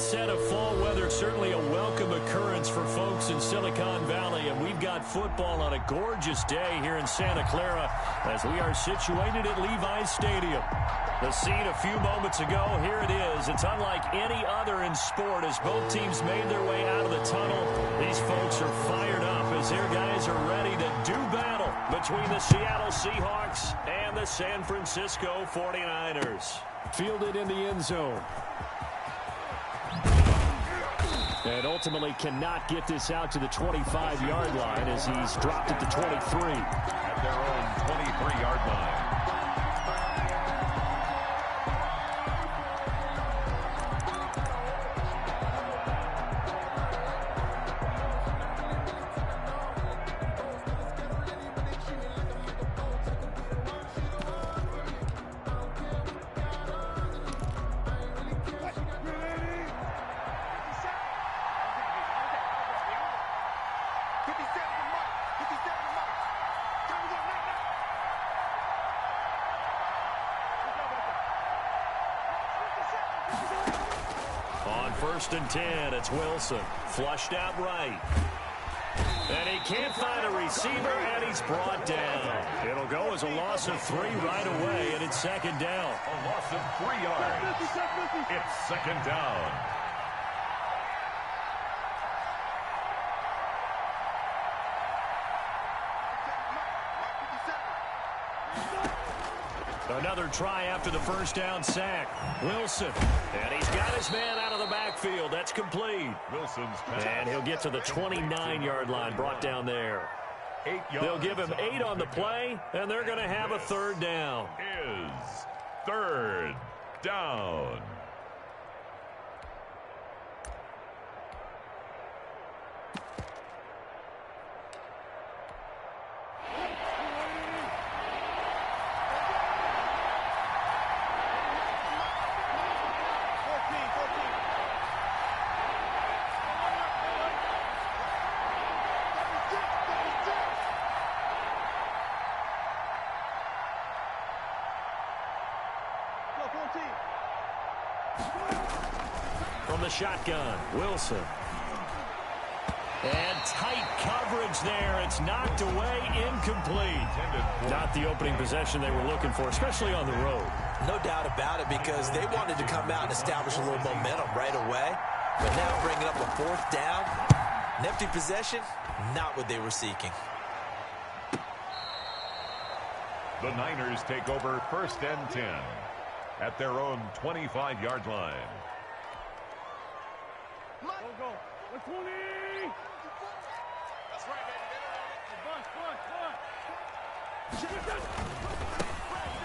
onset of fall weather, certainly a welcome occurrence for folks in Silicon Valley. And we've got football on a gorgeous day here in Santa Clara as we are situated at Levi's Stadium. The scene a few moments ago, here it is. It's unlike any other in sport as both teams made their way out of the tunnel. These folks are fired up as their guys are ready to do battle between the Seattle Seahawks and the San Francisco 49ers. Fielded in the end zone. And ultimately cannot get this out to the 25-yard line as he's dropped it to 23. At their own 23-yard line. First and 10, it's Wilson. Flushed out right. And he can't find a receiver, and he's brought down. It'll go as a loss of 3 right away, and it's second down. A loss of 3 yards. It's second down. Another try after the first down sack. Wilson. And he's got his man out of the backfield. That's complete. Wilson's pass. And he'll get to the 29-yard line, brought down there. 8 yards. They'll give him 8 on the play, and they're going to have a third down. Is third down. From the shotgun, Wilson. And tight coverage there. It's knocked away, incomplete. Not the opening possession they were looking for, especially on the road. No doubt about it, because they wanted to come out and establish a little momentum right away. But now bringing up a fourth down, an empty possession, not what they were seeking. The Niners take over first and 10 at their own 25-yard line. Go. 20. That's right, baby.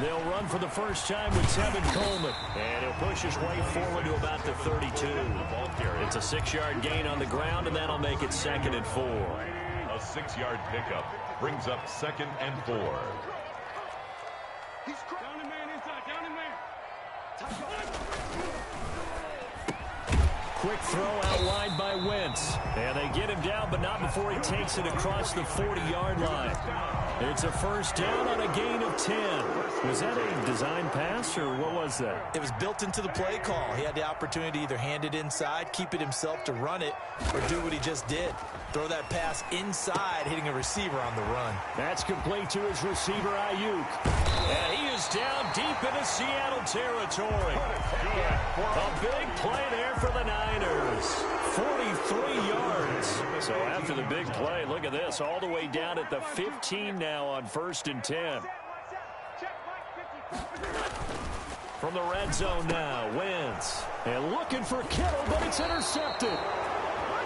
They'll run for the first time with Tevin Coleman. And he'll push his way forward to about the 32. It's a 6-yard gain on the ground, and that'll make it second and 4. A 6-yard pickup brings up second and 4. Down the man inside. Down the man. Quick throw out wide by Wentz. And they get him down, but not before he takes it across the 40-yard line. It's a first down on a gain of 10. Was that a design pass, or what was that? It was built into the play call. He had the opportunity to either hand it inside, keep it himself to run it, or do what he just did. Throw that pass inside, hitting a receiver on the run. That's complete to his receiver, Ayuk. And he is down deep into Seattle territory. A big play there for the Niners. 43 yards. So after the big play, look at this, all the way down at the 15 now on first and 10. From the red zone now, Wentz. And looking for Kittle, but it's intercepted.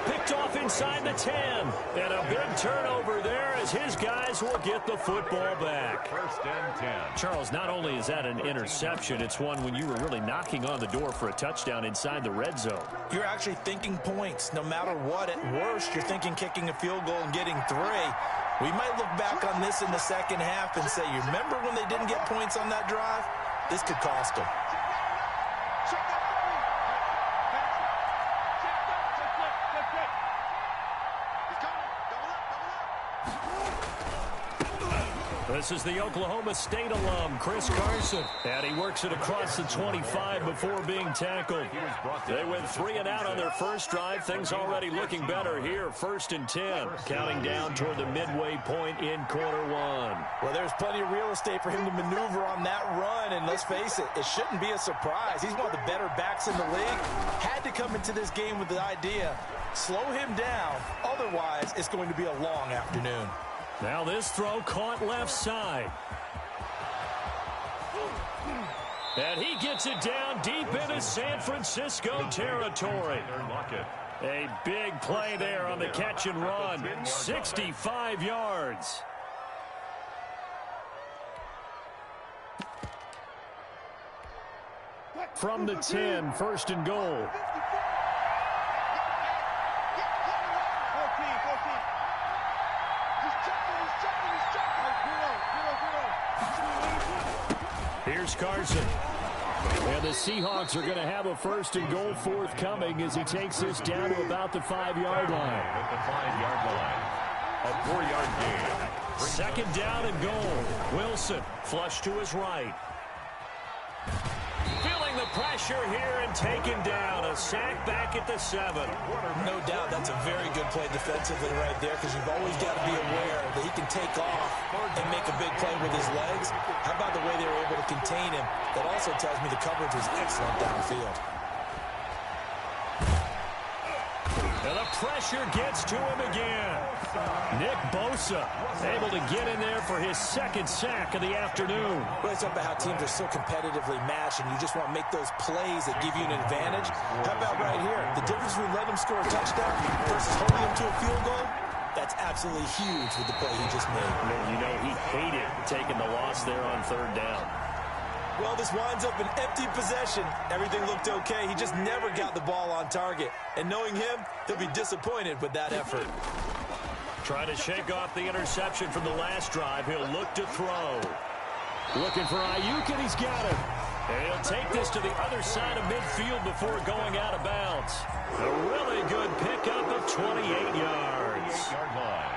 Picked off inside the 10. And a big turnover there as his guys will get the football back. First and 10. Charles, not only is that an interception, it's one when you were really knocking on the door for a touchdown inside the red zone. You're actually thinking points. No matter what, at worst, you're thinking kicking a field goal and getting 3. We might look back on this in the second half and say, you remember when they didn't get points on that drive? This could cost them. This is the Oklahoma State alum, Chris Carson. And he works it across the 25 before being tackled. They went 3 and out on their first drive. Things already looking better here. 1st and 10. Counting down toward the midway point in quarter 1. Well, there's plenty of real estate for him to maneuver on that run. And let's face it, it shouldn't be a surprise. He's one of the better backs in the league. Had to come into this game with the idea, slow him down. Otherwise, it's going to be a long afternoon. Now this throw caught left side. And he gets it down deep into San Francisco territory. A big play there on the catch and run. 65 yards. From the 10, 1st and goal. Here's Carson. And the Seahawks are going to have a 1st and goal forthcoming as he takes this down to about the 5-yard line. At the 5-yard line. A 4-yard gain. 2nd down and goal. Wilson flush to his right. Feeling the pressure here and taken down. A sack back at the 7. No doubt that's a very good play defensively right there, because you've always got to be aware that he can take off and make a big play with his legs. How about the way they were able to contain him? That also tells me the coverage was excellent downfield. And the pressure gets to him again. Nick Bosa able to get in there for his 2nd sack of the afternoon. Well, it's about how teams are so competitively matched, and you just want to make those plays that give you an advantage. How about right here? The difference between letting him score a touchdown versus holding him to a field goal, that's absolutely huge with the play he just made. You know, he hated taking the loss there on 3rd down. Well, this winds up an empty possession. Everything looked okay. He just never got the ball on target. And knowing him, he'll be disappointed with that effort. Trying to shake off the interception from the last drive. He'll look to throw. Looking for Ayuk, and he's got it. And he'll take this to the other side of midfield before going out of bounds. A really good pickup of 28 yards. 28-yard line.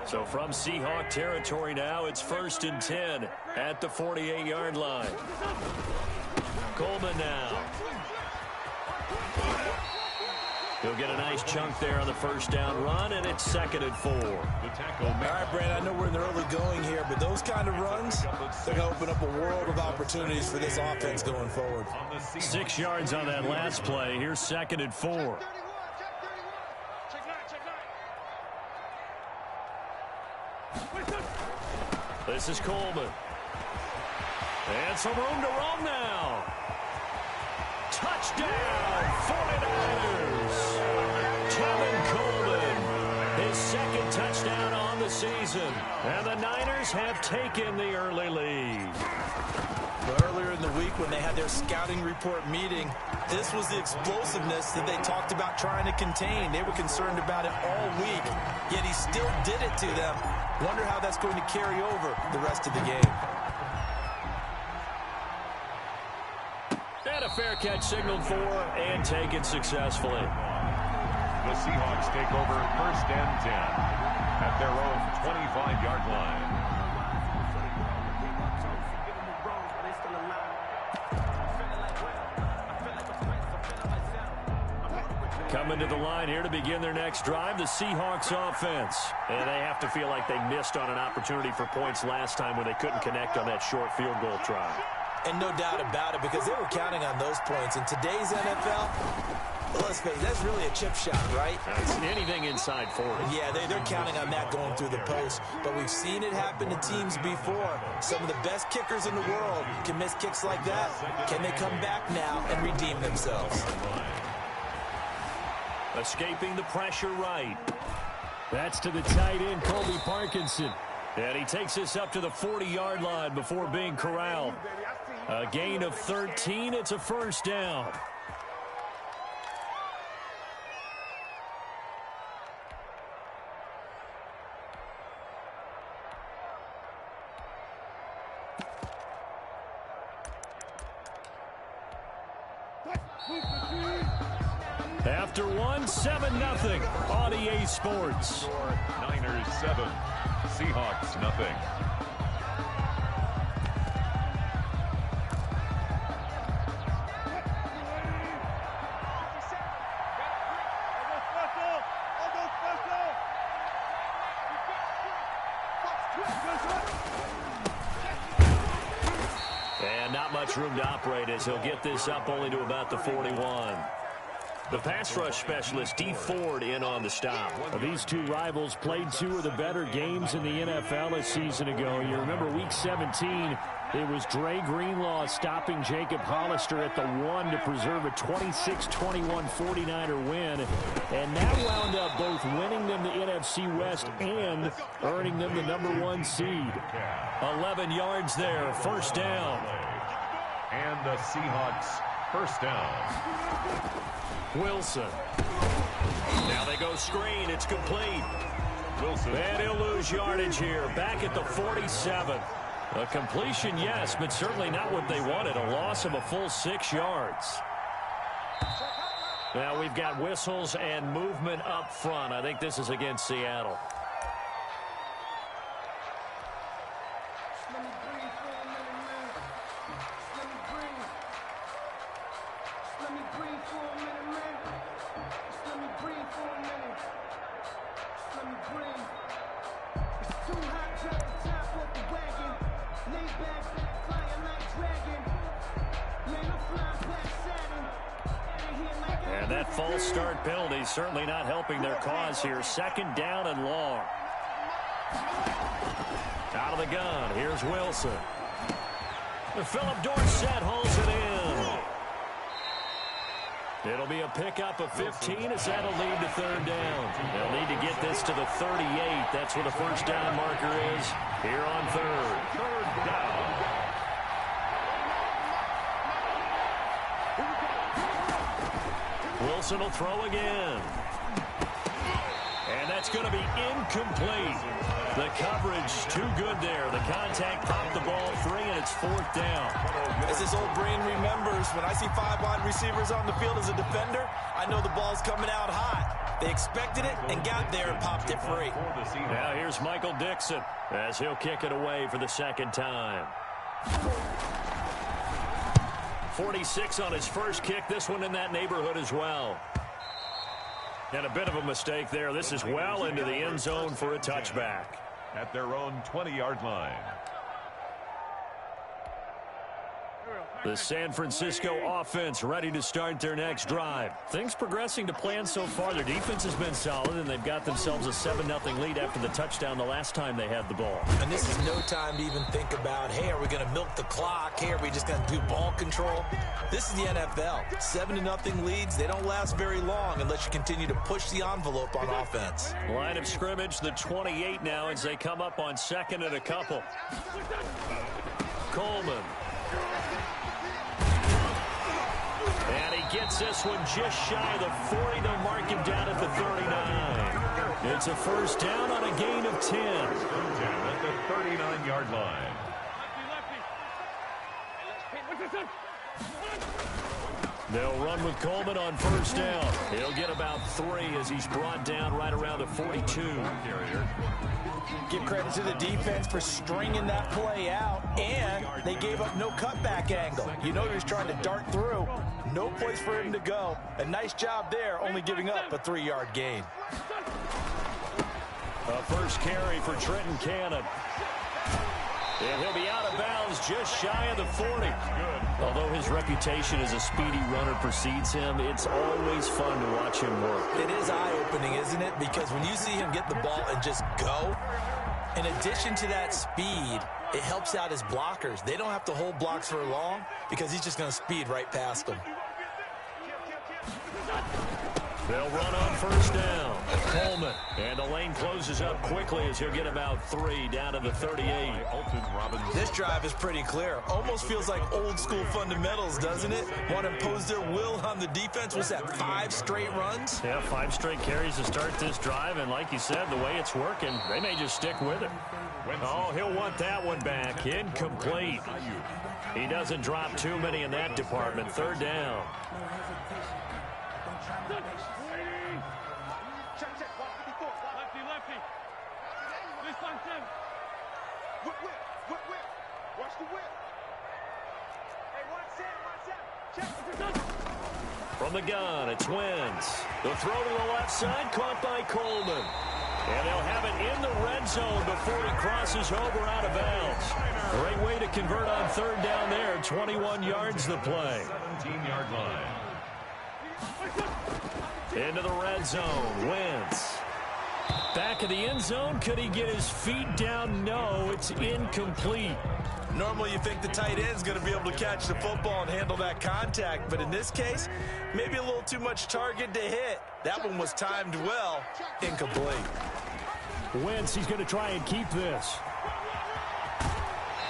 So from Seahawk territory now, it's 1st and 10 at the 48-yard line. Coleman now. He'll get a nice chunk there on the 1st down run, and it's 2nd and 4. The tackle. All right, Brad, I know we're in the early going here, but those kind of runs, they're going to open up a world of opportunities for this offense going forward. 6 yards on that last play. Here's 2nd and 4. This is Coleman. And some room to roam now. Touchdown, 49ers. Tevin Coleman, his 2nd touchdown on the season. And the Niners have taken the early lead. But earlier in the week when they had their scouting report meeting, this was the explosiveness that they talked about trying to contain. They were concerned about it all week, yet he still did it to them. Wonder how that's going to carry over the rest of the game. And a fair catch signaled for and taken successfully. The Seahawks take over 1st and 10 at their own 25-yard line. Coming to the line here to begin their next drive, the Seahawks offense. And they have to feel like they missed on an opportunity for points last time when they couldn't connect on that short field goal try. And no doubt about it, because they were counting on those points. In today's NFL, let's face it, that's really a chip shot, right? It's anything inside 40. Yeah, they're counting on that going through the post. But we've seen it happen to teams before. Some of the best kickers in the world can miss kicks like that. Can they come back now and redeem themselves? Escaping the pressure right. That's to the tight end, Colby Parkinson. And he takes this up to the 40-yard line before being corralled. A gain of 13. It's a 1st down. After one, 7-0 on EA Sports. Niners 7, Seahawks nothing. And not much room to operate as he'll get this up only to about the 41. The pass rush specialist, D. Ford, in on the stop. These two rivals played two of the better games in the NFL a season ago. You remember Week 17, it was Dre Greenlaw stopping Jacob Hollister at the 1 to preserve a 26-21 49er win. And that wound up both winning them the NFC West and earning them the #1 seed. 11 yards there, first down. And the Seahawks first down. Wilson. Now they go screen. It's complete. Wilson. And he'll lose yardage here. Back at the 47. A completion, yes, but certainly not what they wanted. A loss of a full 6 yards. Now we've got whistles and movement up front. I think this is against Seattle. And that false start penalty certainly not helping their cause here. Second down and long. Out of the gun. Here's Wilson. Philip Dorsett holds it in. It'll be a pickup of 15 as that'll lead to third down. They'll need to get this to the 38. That's where the first down marker is here on third down. Wilson will throw again. And that's going to be incomplete. The coverage too good there. The contact popped the ball free, and it's fourth down. As his old brain remembers, when I see 5 wide receivers on the field as a defender, I know the ball's coming out hot. They expected it and got there and popped it free. Now here's Michael Dixon as he'll kick it away for the second time. 46 on his first kick. This one in that neighborhood as well. And a bit of a mistake there. This is well into the end zone for a touchback. At their own 20-yard line. The San Francisco offense ready to start their next drive. Things progressing to plan so far. Their defense has been solid, and they've got themselves a 7-0 lead after the touchdown the last time they had the ball. And this is no time to even think about, hey, are we going to milk the clock? Hey, are we just going to do ball control? This is the NFL. 7-0 leads, they don't last very long unless you continue to push the envelope on offense. Line of scrimmage, the 28 now as they come up on second and a couple. Coleman. And he gets this one just shy of the 40. They'll mark him down at the 39. It's a first down on a gain of 10. At the 39-yard line. They'll run with Coleman on first down. He'll get about 3 as he's brought down right around the 42. Give credit to the defense for stringing that play out, and they gave up no cutback angle. You know he was trying to dart through. No place for him to go. A nice job there, only giving up a 3-yard gain. A first carry for Trenton Cannon. And he'll be out of bounds just shy of the 40. Although his reputation as a speedy runner precedes him, it's always fun to watch him work. It is eye-opening, isn't it? Because when you see him get the ball and just go, in addition to that speed, it helps out his blockers. They don't have to hold blocks for long because he's just going to speed right past them. They'll run on first down. Coleman. And the lane closes up quickly as he'll get about 3 down to the 38. This drive is pretty clear. Almost feels like old school fundamentals, doesn't it? Want to impose their will on the defense. Was that 5 straight runs? Yeah, 5 straight carries to start this drive. And like you said, the way it's working, they may just stick with it. Oh, he'll want that one back. Incomplete. He doesn't drop too many in that department. 3rd down. Lefty. This one, Tim. Whip. Watch the whip. Hey, one set. From the gun, it's Wentz. The throw to the left side, caught by Coleman. And they'll have it in the red zone before he crosses over out of bounds. Great way to convert on 3rd down there. 21 yards the play. 17-yard line. Into the red zone, Wentz. Back of the end zone, could he get his feet down? No, it's incomplete. Normally you think the tight end's going to be able to catch the football and handle that contact, but in this case, maybe a little too much target to hit. That one was timed well. Incomplete. Wentz, he's going to try and keep this.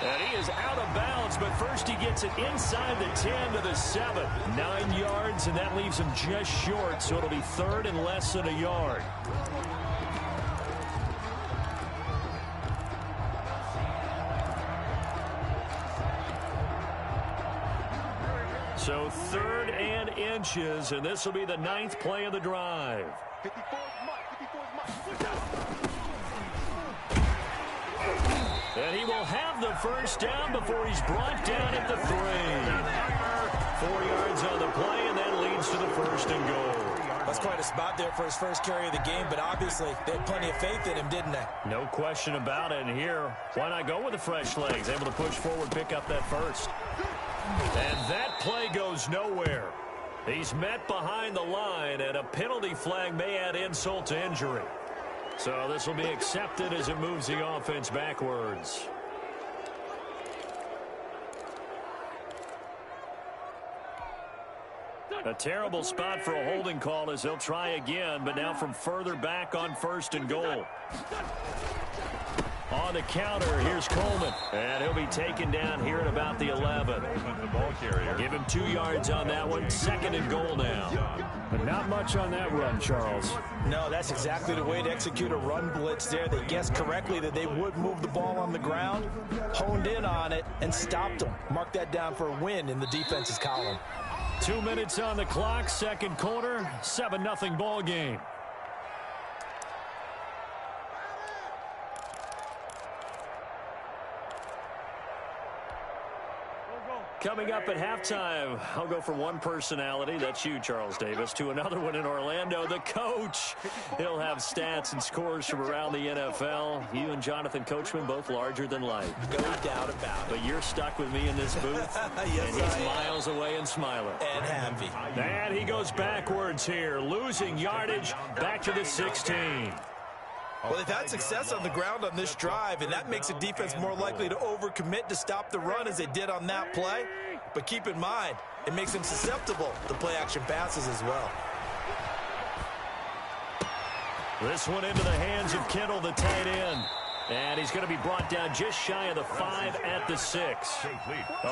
And he is out of bounds, but first he gets it inside the 10 to the 7. 9 yards, and that leaves him just short, so it'll be 3rd and less than a yard. So 3rd and inches, and this will be the 9th play of the drive. And he will have the first down before he's brought down at the 3. 4 yards on the play, and that leads to the 1st and goal. That's quite a spot there for his first carry of the game, but obviously they had plenty of faith in him, didn't they? No question about it. And here, why not go with the fresh legs? Able to push forward, pick up that first. And that play goes nowhere. He's met behind the line, and a penalty flag may add insult to injury. So this will be accepted as it moves the offense backwards. A terrible spot for a holding call as they'll try again, but now from further back on 1st and goal. On the counter, here's Coleman. And he'll be taken down here at about the 11. The ball carrier. Give him 2 yards on that one. 2nd and goal now. But not much on that run, Charles. No, that's exactly the way to execute a run blitz there. They guessed correctly that they would move the ball on the ground, honed in on it, and stopped them. Mark that down for a win in the defense's column. 2 minutes on the clock, 2nd quarter, 7-0 ball game. Coming up at halftime, I'll go from one personality, that's you, Charles Davis, to another one in Orlando, the coach. He'll have stats and scores from around the NFL. You and Jonathan Coachman, both larger than life. No doubt about it. But you're stuck with me in this booth, yes, and he's miles away and smiling. And happy. And he goes backwards here, losing yardage back to the 16. Well, they've had success on the ground on this drive, and that makes a defense more likely to overcommit to stop the run as they did on that play. But keep in mind, it makes them susceptible to play-action passes as well. This one into the hands of Kittle, the tight end. And he's going to be brought down just shy of the 5 at the 6.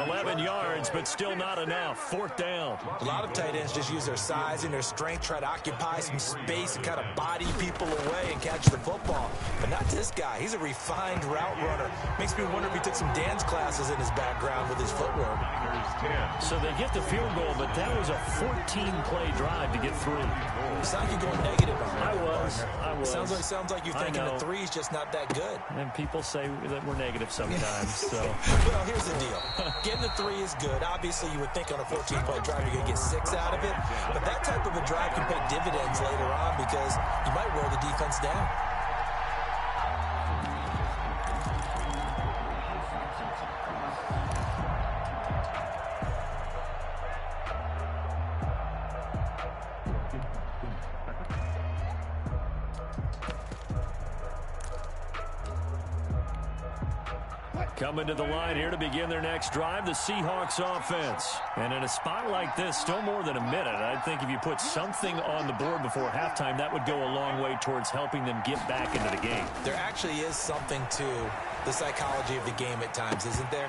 11 yards, but still not enough. 4th down. A lot of tight ends just use their size and their strength, try to occupy some space and kind of body people away and catch the football. But not this guy. He's a refined route runner. Makes me wonder if he took some dance classes in his background with his footwork. So they get the field goal, but that was a 14-play drive to get through. You sound like you're going negative on that. I was. Sounds like you're thinking the 3's just not that good. And people say that we're negative sometimes. So. Well, here's the deal. Getting the 3 is good. Obviously, you would think on a 14-play drive you're going to get 6 out of it. But that type of a drive can pay dividends later on because you might wear the defense down. Coming to the line here to begin their next drive, the Seahawks offense. And in a spot like this, still more than a minute, I think if you put something on the board before halftime, that would go a long way towards helping them get back into the game. There actually is something to the psychology of the game at times, isn't there?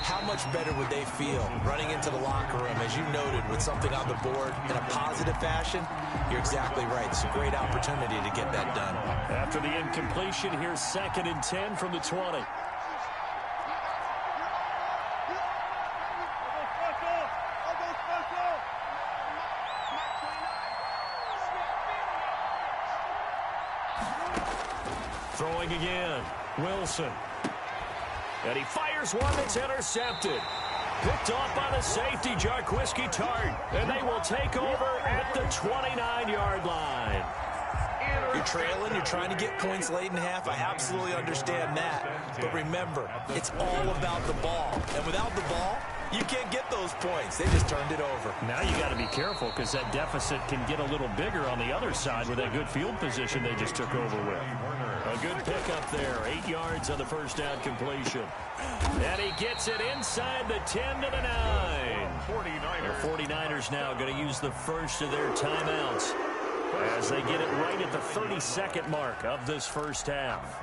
How much better would they feel running into the locker room, as you noted, with something on the board in a positive fashion? You're exactly right. It's a great opportunity to get that done. After the incompletion, here's 2nd and 10 from the 20. Throwing again, Wilson. And he fires one that's intercepted. Picked off by the safety, Jarquiski Tart. And they will take over at the 29-yard line. You're trailing, you're trying to get points late in half. I absolutely understand that. But remember, it's all about the ball. And without the ball, you can't get those points. They just turned it over. Now you got to be careful because that deficit can get a little bigger on the other side with that good field position they just took over with. A good pickup there. 8 yards on the first down completion. And he gets it inside the 10 to the 9. The 49ers now going to use the first of their timeouts as they get it right at the 32nd mark of this first half.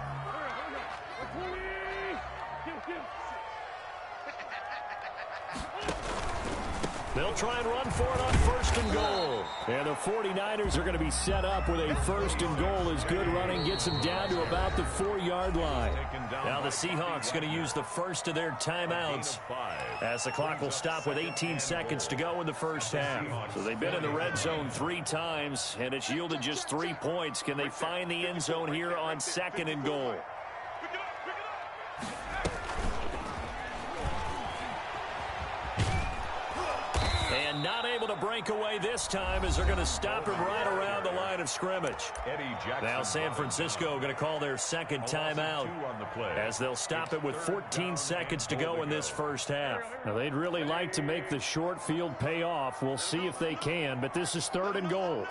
They'll try and run for it on 1st and goal. And the 49ers are going to be set up with a 1st and goal as good running gets them down to about the 4-yard line. Now the Seahawks going to use the first of their timeouts as the clock will stop with 18 seconds to go in the first half. So they've been in the red zone 3 times, and it's yielded just 3 points. Can they find the end zone here on 2nd and goal? And not able to break away this time as they're going to stop him right around the line of scrimmage. Now San Francisco going to call their 2nd timeout as they'll stop it with 14 seconds to go in this first half. Now they'd really like to make the short field pay off. We'll see if they can, but this is 3rd and goal.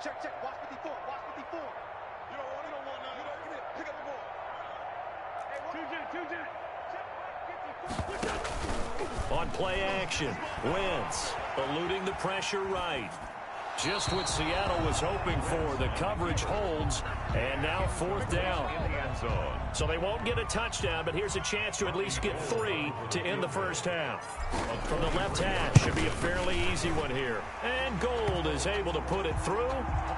Check. Watch 54. Watch 54. You don't want none. Get it. Pick up the ball. Hey, On play action, Wentz eluding the pressure right. Just what Seattle was hoping for. The coverage holds, and now 4th down. So they won't get a touchdown, but here's a chance to at least get 3 to end the first half. From the left hash, should be a fairly easy one here. And Gold is able to put it through,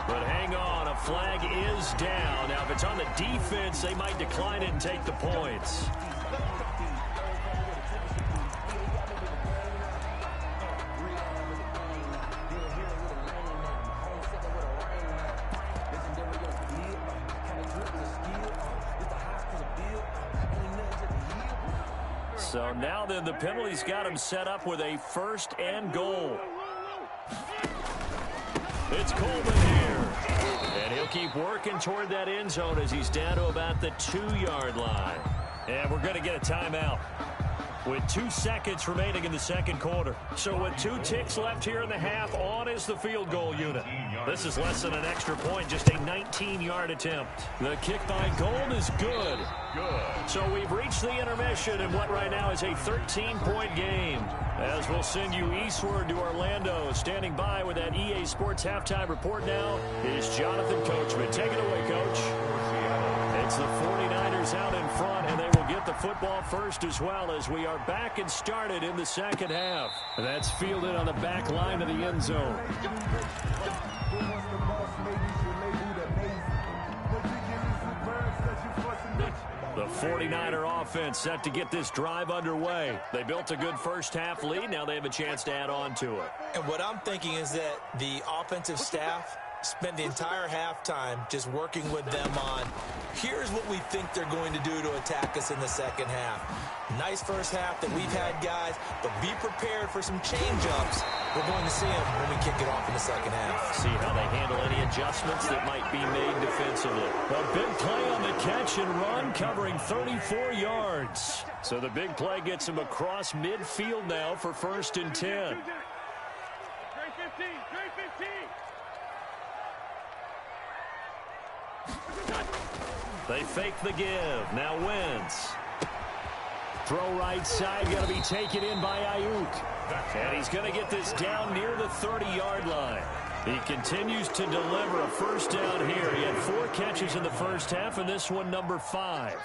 but hang on, a flag is down. Now, if it's on the defense, they might decline it and take the points. So now then the penalty's got him set up with a 1st and goal. It's Coleman here. And he'll keep working toward that end zone as he's down to about the 2-yard line. And we're going to get a timeout with 2 seconds remaining in the 2nd quarter. So with 2 ticks left here in the half, on is the field goal unit. This is less than an extra point, just a 19-yard attempt. The kick by Gold is good. So we've reached the intermission in what right now is a 13-point game. As we'll send you eastward to Orlando. Standing by with that EA Sports halftime report now is Jonathan Coachman. Take it away, Coach. It's the 49ers out in front, and they will get the football first as well as we are back and started in the 2nd half. That's fielded on the back line of the end zone. The 49er offense set to get this drive underway. They built a good first half lead. Now they have a chance to add on to it. And what I'm thinking is that the offensive staff spent the entire halftime just working with them on, here's what we think they're going to do to attack us in the 2nd half. Nice first half that we've had, guys, but be prepared for some change-ups. We're going to see them when we kick it off in the 2nd half. See how they handle any adjustments that might be made defensively. A big play on the catch and run, covering 34 yards. So the big play gets him across midfield now for 1st and 10. They fake the give. Now Wentz. Throw right side, got to be taken in by Ayuk. And he's going to get this down near the 30-yard line. He continues to deliver a first down here. He had 4 catches in the first half, and this one number 5.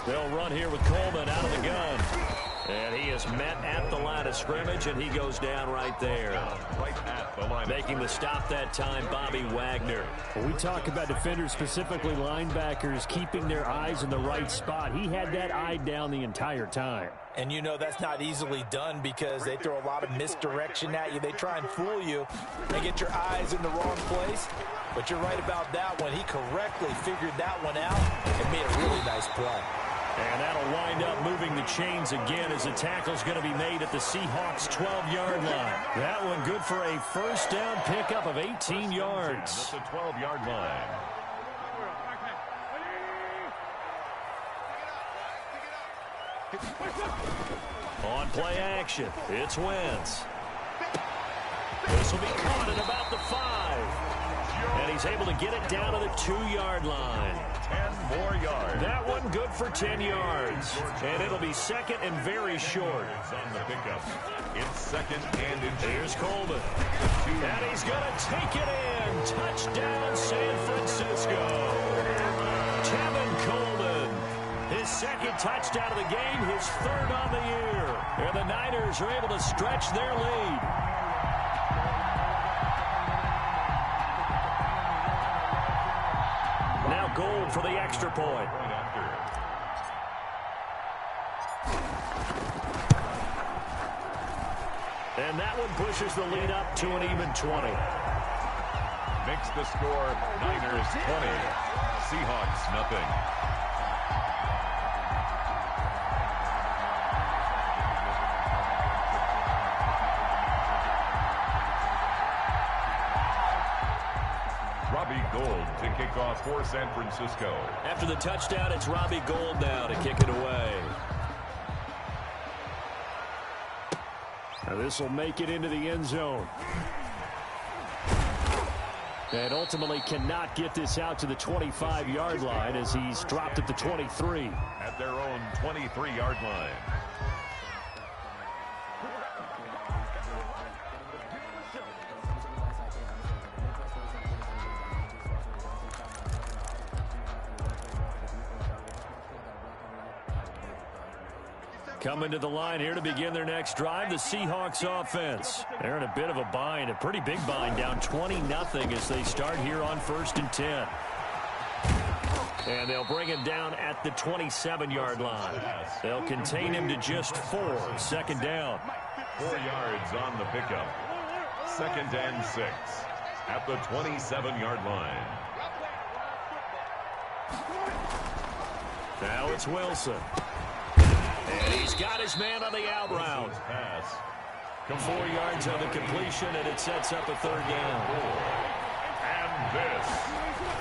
They'll run here with Coleman out of the gun. And he is met at the line of scrimmage, and he goes down right there. Right at the line. Making the stop that time, Bobby Wagner. When we talk about defenders, specifically linebackers, keeping their eyes in the right spot, he had that eye down the entire time. And you know that's not easily done because they throw a lot of misdirection at you. They try and fool you and get your eyes in the wrong place. But you're right about that one. He correctly figured that one out and made a really nice play. And that'll wind up moving the chains again as the tackle's going to be made at the Seahawks' 12-yard line. That one good for a first down pickup of 18 yards. At the 12-yard line. On play action, it's Wentz. This will be caught at about the 5. And he's able to get it down to the 2-yard line. 10 more yards. That one good for 10 yards. And it'll be second and very short. On the pickup. It's second and inches. Here's Coleman. And he's going to take it in. Touchdown, San Francisco. Kevin Coleman. His second touchdown of the game, his 3rd on the year. And the Niners are able to stretch their lead. Now Gold for the extra point. And that one pushes the lead up to an even 20. Makes the score Niners 20. Seahawks nothing. Gold to kick off for San Francisco. After the touchdown, it's Robbie Gould now to kick it away. Now this will make it into the end zone. And ultimately cannot get this out to the 25-yard line as he's dropped at the 23. At their own 23-yard line. Coming to the line here to begin their next drive, the Seahawks offense. They're in a bit of a bind, a pretty big bind, down 20-0 as they start here on 1st and 10. And they'll bring him down at the 27-yard line. They'll contain him to just 4, 2nd down. 4 yards on the pickup. 2nd and 6 at the 27-yard line. Now it's Wilson. And he's got his man on the out route. Pass. 4 yards on the completion, and it sets up a 3rd down. And this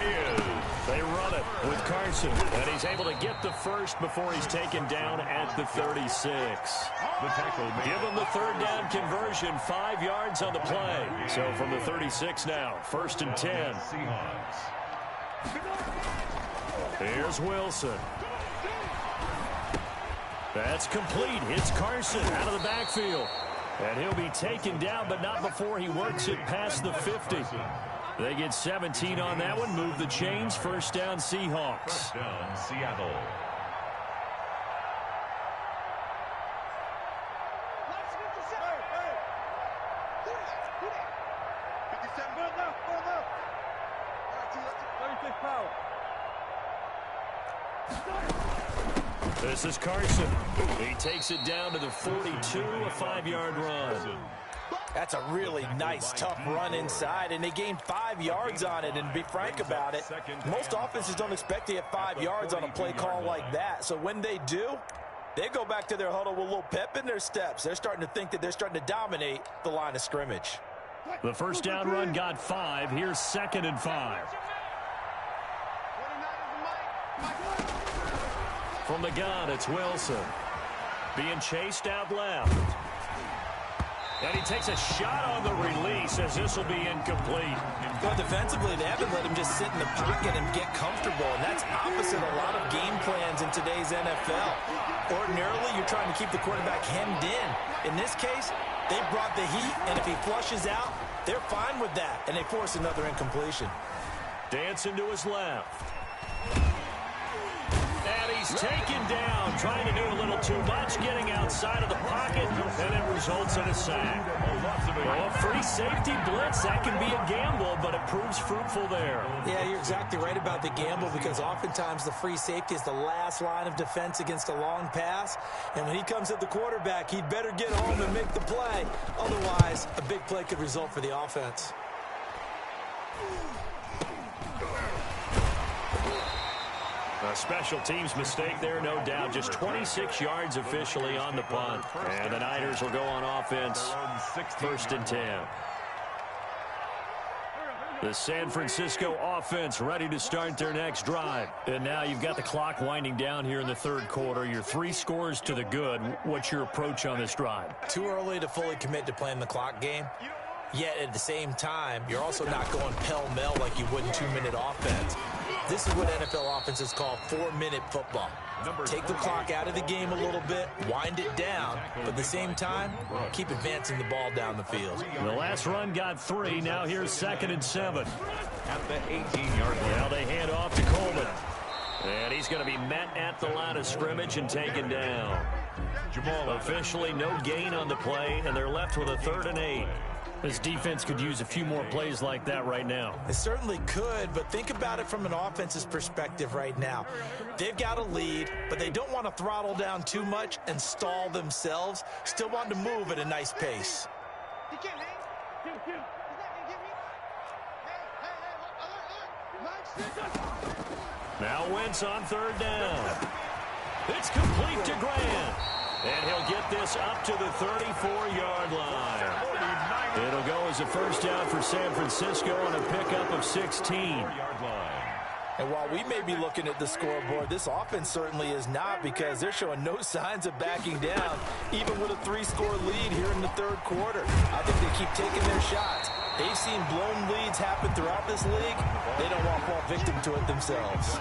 is... They run it with Carson, and he's able to get the first before he's taken down at the 36. The tackle made. Give him the 3rd down conversion, 5 yards on the play. So from the 36 now, 1st and 10. Seahawks. Here's Wilson. That's complete. Hits Carson out of the backfield. And he'll be taken down, but not before he works it past the 50. They get 17 on that one. Move the chains. 1st down, Seahawks. 1st down, Seattle. This is Carson. He takes it down to the 42, a 5-yard run. That's a really nice, tough run inside, and they gained 5 yards on it. And to be frank about it, most offenses don't expect to get 5 yards on a play call like that. So when they do, they go back to their huddle with a little pep in their steps. They're starting to think that they're starting to dominate the line of scrimmage. The 1st down run got 5. Here's 2nd and 5. From the gun, it's Wilson. Being chased out left. And he takes a shot on the release as this will be incomplete. Well, defensively, they haven't let him just sit in the pocket and get comfortable, and that's opposite a lot of game plans in today's NFL. Ordinarily, you're trying to keep the quarterback hemmed in. In this case, they brought the heat, and if he flushes out, they're fine with that, and they force another incompletion. Dancing to his left. And he's taken down, trying to do a little too much, getting outside of the pocket, and it results in a sack. Oh, free safety blitz, that can be a gamble, but it proves fruitful there. Yeah, you're exactly right about the gamble, because oftentimes the free safety is the last line of defense against a long pass, and when he comes at the quarterback, he'd better get home and make the play. Otherwise, a big play could result for the offense. A special teams mistake there, no doubt. Just 26 yards officially on the punt. And the Niners will go on offense, 1st and 10. The San Francisco offense ready to start their next drive. And now you've got the clock winding down here in the 3rd quarter. Your 3 scores to the good. What's your approach on this drive? Too early to fully commit to playing the clock game. Yet at the same time, you're also not going pell-mell like you would in 2-minute offense. This is what NFL offenses call 4-minute football. Take the clock out of the game a little bit, wind it down, but at the same time, keep advancing the ball down the field. The last run got 3. Now here's 2nd and 7. At the 18-yard line. Now they hand off to Coleman. And he's going to be met at the line of scrimmage and taken down. Officially no gain on the play, and they're left with a 3rd and 8. This defense could use a few more plays like that right now. It certainly could, but think about it from an offense's perspective right now. They've got a lead, but they don't want to throttle down too much and stall themselves. Still want to move at a nice pace. He can't hang. He's not going to get me. Hey, Now Wentz on 3rd down. It's complete to Grant. And he'll get this up to the 34-yard line. It'll go as a 1st down for San Francisco on a pickup of 16. And while we may be looking at the scoreboard, this offense certainly is not, because they're showing no signs of backing down, even with a 3-score lead here in the 3rd quarter. I think they keep taking their shots. They've seen blown leads happen throughout this league. They don't want to fall victim to it themselves.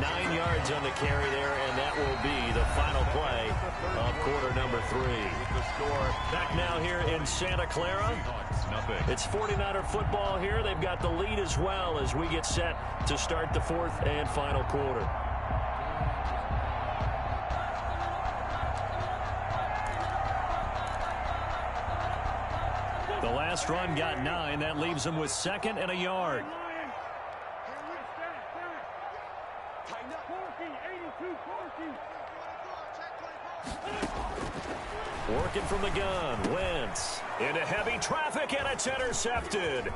9 yards on the carry there, and that will be the final play of quarter number 3. Back now here in Santa Clara. It's 49er football here. They've got the lead as well as we get set to start the 4th and final quarter. The last run got 9. That leaves them with 2nd and a yard. Working from the gun, Wentz into heavy traffic, and it's intercepted.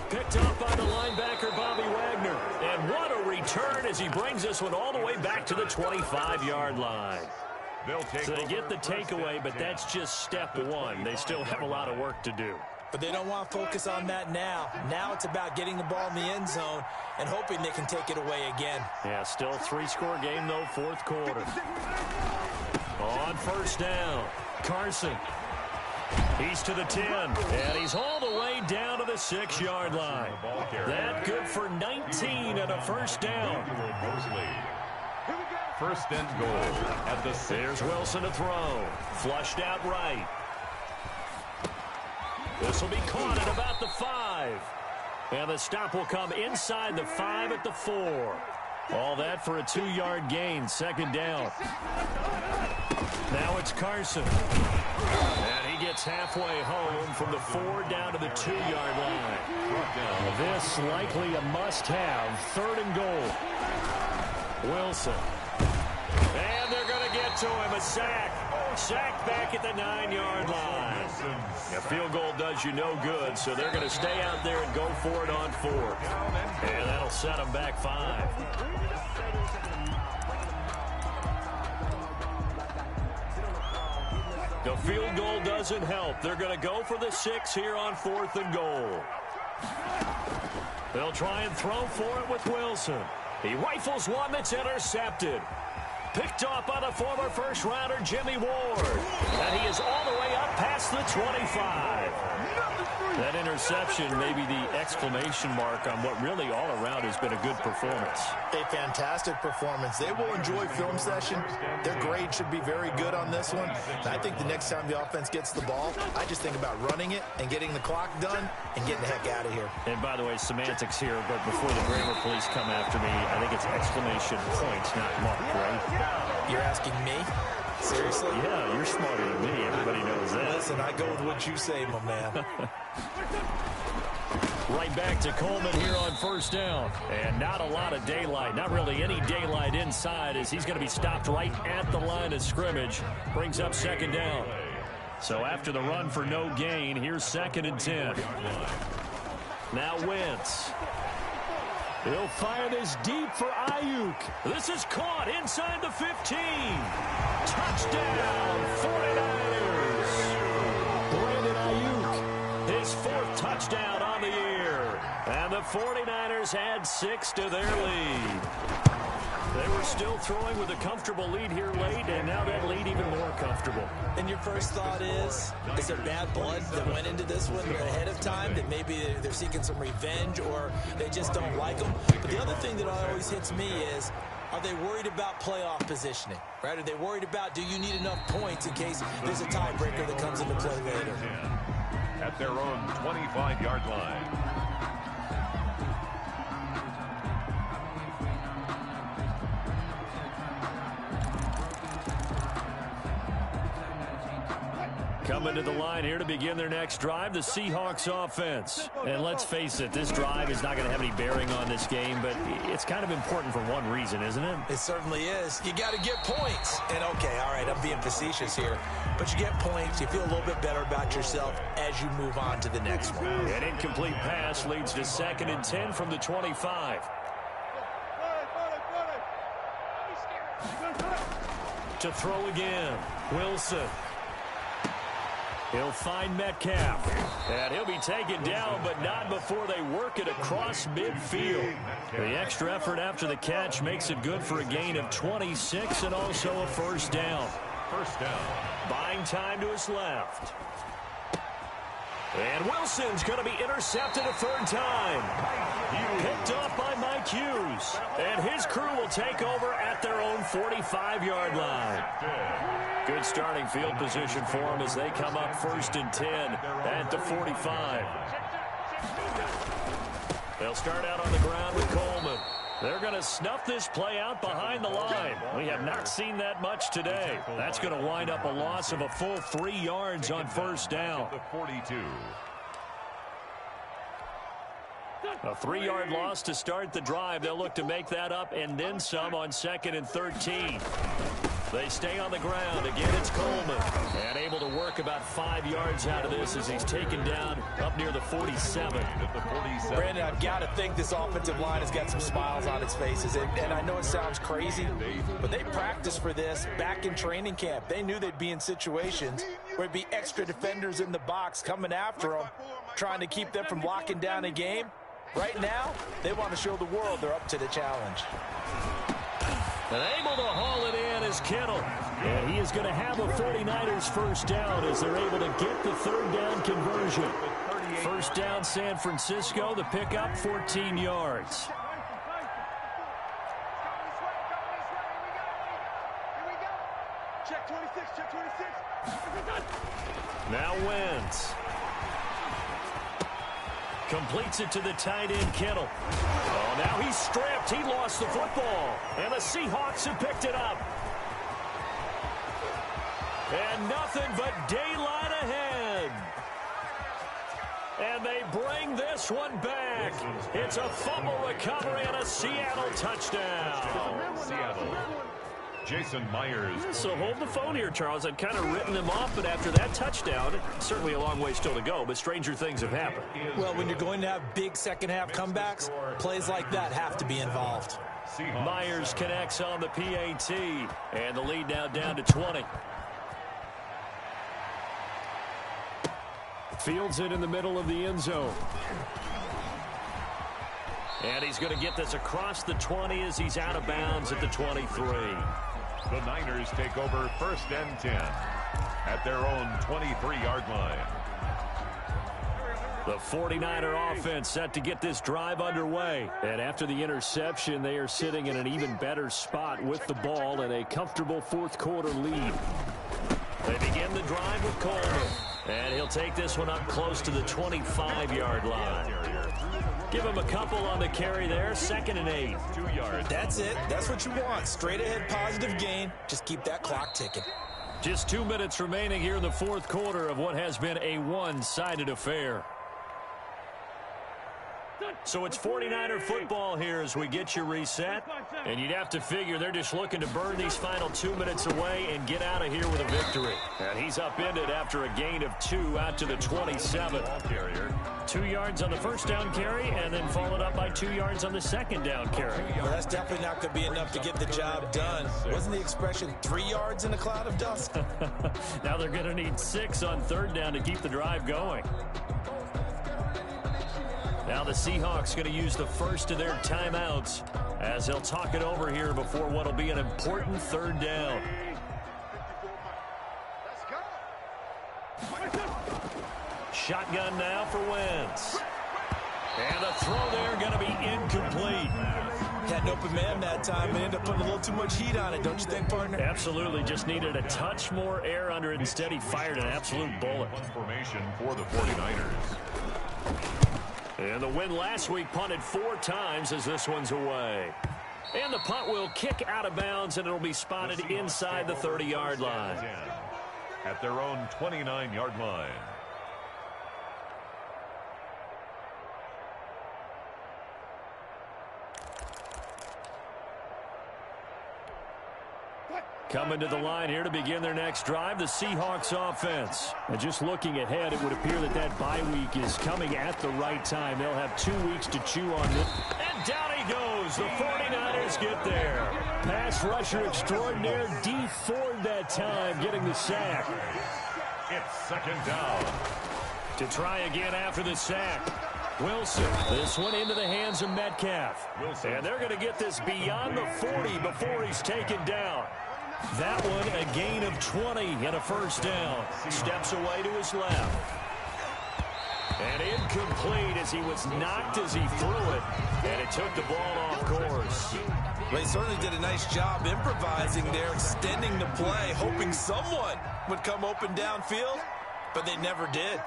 Picked up by the linebacker, Bobby Wagner. And what a return as he brings this one all the way back to the 25-yard line. So they get the takeaway, but that's just step 1. They still have a lot of work to do. But they don't want to focus on that now. Now it's about getting the ball in the end zone and hoping they can take it away again. Yeah, still a 3-score game, though, 4th quarter. On 1st down, Carson. He's to the 10, and he's all the way down to the 6-yard line. That good for 19 and a 1st down. 1st and goal at the 6. There's Wilson to throw. Flushed out right. This will be caught at about the 5. And the stop will come inside the 5 at the 4. All that for a 2-yard gain, 2nd down. Now it's Carson. And he gets halfway home from the 4 down to the 2-yard line. This likely a must-have, 3rd and goal. Wilson. And they're going to get to him, a sack. Sack back at the 9-yard line. A field goal does you no good, so they're going to stay out there and go for it on 4th. And that'll set them back 5. The field goal doesn't help. They're going to go for the 6 here on 4th and goal. They'll try and throw for it with Wilson. He rifles one that's intercepted. Picked off by the former first-rounder Jimmy Ward. And he is all the way up past the 25. That interception may be the exclamation mark on what really all around has been a good performance. A fantastic performance. They will enjoy film session. Their grade should be very good on this one. And I think the next time the offense gets the ball, I just think about running it and getting the clock done and getting the heck out of here. And by the way, semantics here, but before the grammar police come after me, I think it's exclamation point, not mark, right? You're asking me? Seriously? Yeah, you're smarter than me. Everybody knows that. Listen, I go with what you say, my man. Right back to Coleman here on first down. And not a lot of daylight. Not really any daylight inside as he's going to be stopped right at the line of scrimmage. Brings up second down. So after the run for no gain, here's 2nd and 10. Now Wentz. He'll fire this deep for Ayuk. This is caught inside the 15. Touchdown, 49ers. Brandon Ayuk, his 4th touchdown on the year. And the 49ers add 6 to their lead. They were still throwing with a comfortable lead here late, and now that lead even more comfortable. And your first thought is there bad blood that went into this one ahead of time, that maybe they're seeking some revenge or they just don't like them? But the other thing that always hits me is, are they worried about playoff positioning, right? Are they worried about, do you need enough points in case there's a tiebreaker that comes into play later? At their own 25-yard line. Coming to the line here to begin their next drive, the Seahawks offense. And let's face it, this drive is not going to have any bearing on this game, but it's kind of important for one reason, isn't it? It certainly is. You got to get points. And okay, all right, I'm being facetious here, but you get points, you feel a little bit better about yourself as you move on to the next one. An incomplete pass leads to 2nd and 10 from the 25. To throw again, Wilson. He'll find Metcalf, and he'll be taken down, but not before they work it across midfield. The extra effort after the catch makes it good for a gain of 26 and also a first down. First down. Buying time to his left. And Wilson's going to be intercepted a 3rd time. Picked off by Mike Hughes. And his crew will take over at their own 45-yard line. Good starting field position for them as they come up 1st and 10 at the 45. They'll start out on the ground with Coleman. They're going to snuff this play out behind the line. We have not seen that much today. That's going to wind up a loss of a full 3 yards on first down. The 42. A 3-yard loss to start the drive. They'll look to make that up and then some on 2nd and 13. They stay on the ground. Again, it's Coleman. And able to work about 5 yards out of this as he's taken down up near the 47. Brandon, I've got to think this offensive line has got some smiles on its faces. And I know it sounds crazy, but they practiced for this back in training camp. They knew they'd be in situations where there'd be extra defenders in the box coming after them, trying to keep them from locking down a game. Right now, they want to show the world they're up to the challenge. And able to haul it in is Kittle. And he is going to have a 49ers first down as they're able to get the 3rd down conversion. First down San Francisco, the pickup 14 yards. Check 26, check 26. Now Wentz. Completes it to the tight end, Kittle. Oh, now he's stripped. He lost the football. And the Seahawks have picked it up. And nothing but daylight ahead. And they bring this one back. It's a fumble recovery and a Seattle touchdown. Seattle. Jason Myers. So hold the phone here, Charles. I'd kind of written them off, but after that touchdown, certainly a long way still to go, but stranger things have happened. Well, when you're going to have big second-half comebacks, plays like that have to be involved. Myers connects on the PAT, and the lead now down to 20. Fields it in the middle of the end zone. And he's going to get this across the 20 as he's out of bounds at the 23. The Niners take over 1st and 10 at their own 23-yard line. The 49er offense set to get this drive underway. And after the interception, they are sitting in an even better spot with the ball and a comfortable fourth-quarter lead. They begin the drive with Coleman. And he'll take this one up close to the 25-yard line. Give him a couple on the carry there. 2nd and 8. 2 yards. That's it. That's what you want. Straight ahead positive gain. Just keep that clock ticking. Just 2 minutes remaining here in the fourth quarter of what has been a one-sided affair. So it's 49er football here as we get you reset. And you'd have to figure they're just looking to burn these final 2 minutes away and get out of here with a victory. And he's upended after a gain of 2 out to the 27. 2 yards on the first down carry and then followed up by 2 yards on the second down carry. Well, that's definitely not going to be enough to get the job done. Wasn't the expression 3 yards in a cloud of dust? Now they're going to need 6 on third down to keep the drive going. Now the Seahawks going to use the first of their timeouts as they'll talk it over here before what will be an important third down. Shotgun now for Wentz. And the throw there going to be incomplete. Had an open man that time and ended up putting a little too much heat on it, don't you think, partner? Absolutely. Just needed a touch more air under it. Instead, he fired an absolute bullet. Formation for the 49ers. And the win last week punted 4 times as this one's away. And the punt will kick out of bounds, and it'll be spotted inside the 30-yard line. At their own 29-yard line. Coming to the line here to begin their next drive, the Seahawks offense. And just looking ahead, it would appear that that bye week is coming at the right time. They'll have 2 weeks to chew on this. And down he goes. The 49ers get there. Pass rusher extraordinaire, D Ford that time, getting the sack. It's 2nd down. To try again after the sack. Wilson. This one into the hands of Metcalf. And they're going to get this beyond the 40 before he's taken down. That one a gain of 20 and a first down. Steps away to his left. And incomplete as he was knocked as he threw it. And it took the ball off course. Well, he certainly did a nice job improvising there, extending the play, hoping someone would come open downfield, but they never did.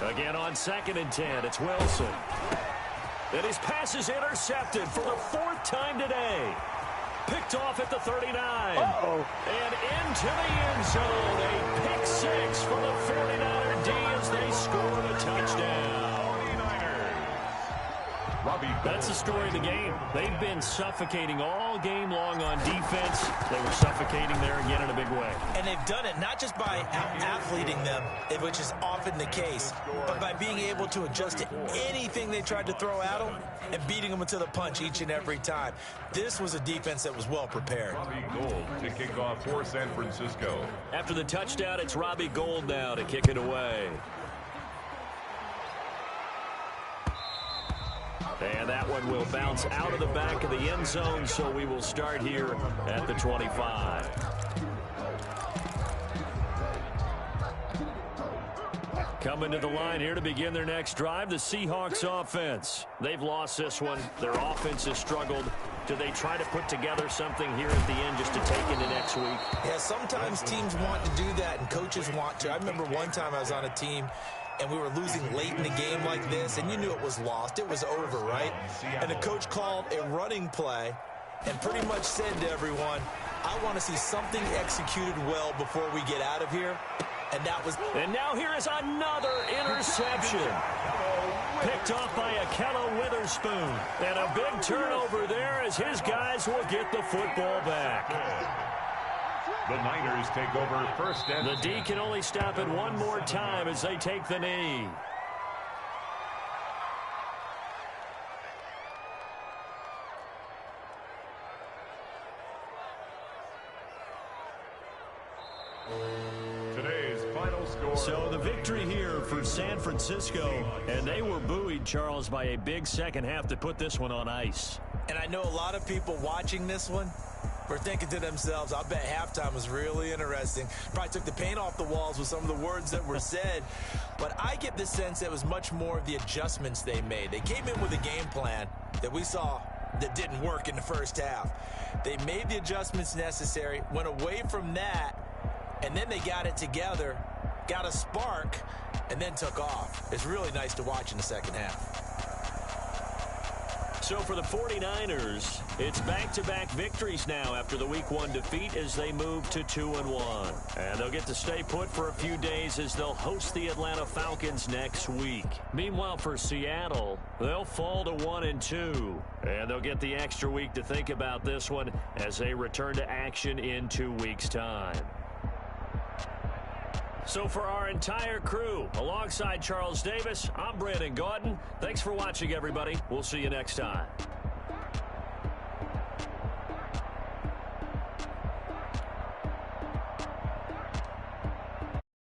Again on 2nd and 10, it's Wilson. And his pass is intercepted for the 4th time today. Picked off at the 39. And into the end zone. A pick 6 for the 49er D as they score the touchdown. That's the story of the game. They've been suffocating all game long on defense. They were suffocating there again in a big way. And they've done it not just by out-athleting them, which is often the case, but by being able to adjust to anything they tried to throw at them and beating them into the punch each and every time. This was a defense that was well prepared. Robbie Gould to kick off for San Francisco. After the touchdown, it's Robbie Gould now to kick it away. And that one will bounce out of the back of the end zone, so we will start here at the 25. Coming to the line here to begin their next drive, the Seahawks offense. They've lost this one. Their offense has struggled. Do they try to put together something here at the end just to take into next week? Yeah, sometimes teams want to do that and coaches want to. I remember one time I was on a team and we were losing late in the game like this, and you knew it was lost. It was over, right? And the coach called a running play and pretty much said to everyone, I want to see something executed well before we get out of here. And that was... And now here is another interception. Picked off by Akella Witherspoon. And a big turnover there as his guys will get the football back. The Niners take over first and... The D can only stop it one more time as they take the knee. Today's final score. So the victory here for San Francisco, and they were buoyed, Charles, by a big second half to put this one on ice. And I know a lot of people watching this one were thinking to themselves, I bet halftime was really interesting. Probably took the paint off the walls with some of the words that were said. But I get the sense it was much more of the adjustments they made. They came in with a game plan that we saw that didn't work in the first half. They made the adjustments necessary, went away from that, and then they got it together, got a spark, and then took off. It's really nice to watch in the second half. So for the 49ers, it's back-to-back victories now after the Week 1 defeat as they move to 2-1. And they'll get to stay put for a few days as they'll host the Atlanta Falcons next week. Meanwhile, for Seattle, they'll fall to 1-2. And they'll get the extra week to think about this one as they return to action in 2 weeks' time. So for our entire crew, alongside Charles Davis, I'm Brandon Gaudin. Thanks for watching, everybody. We'll see you next time.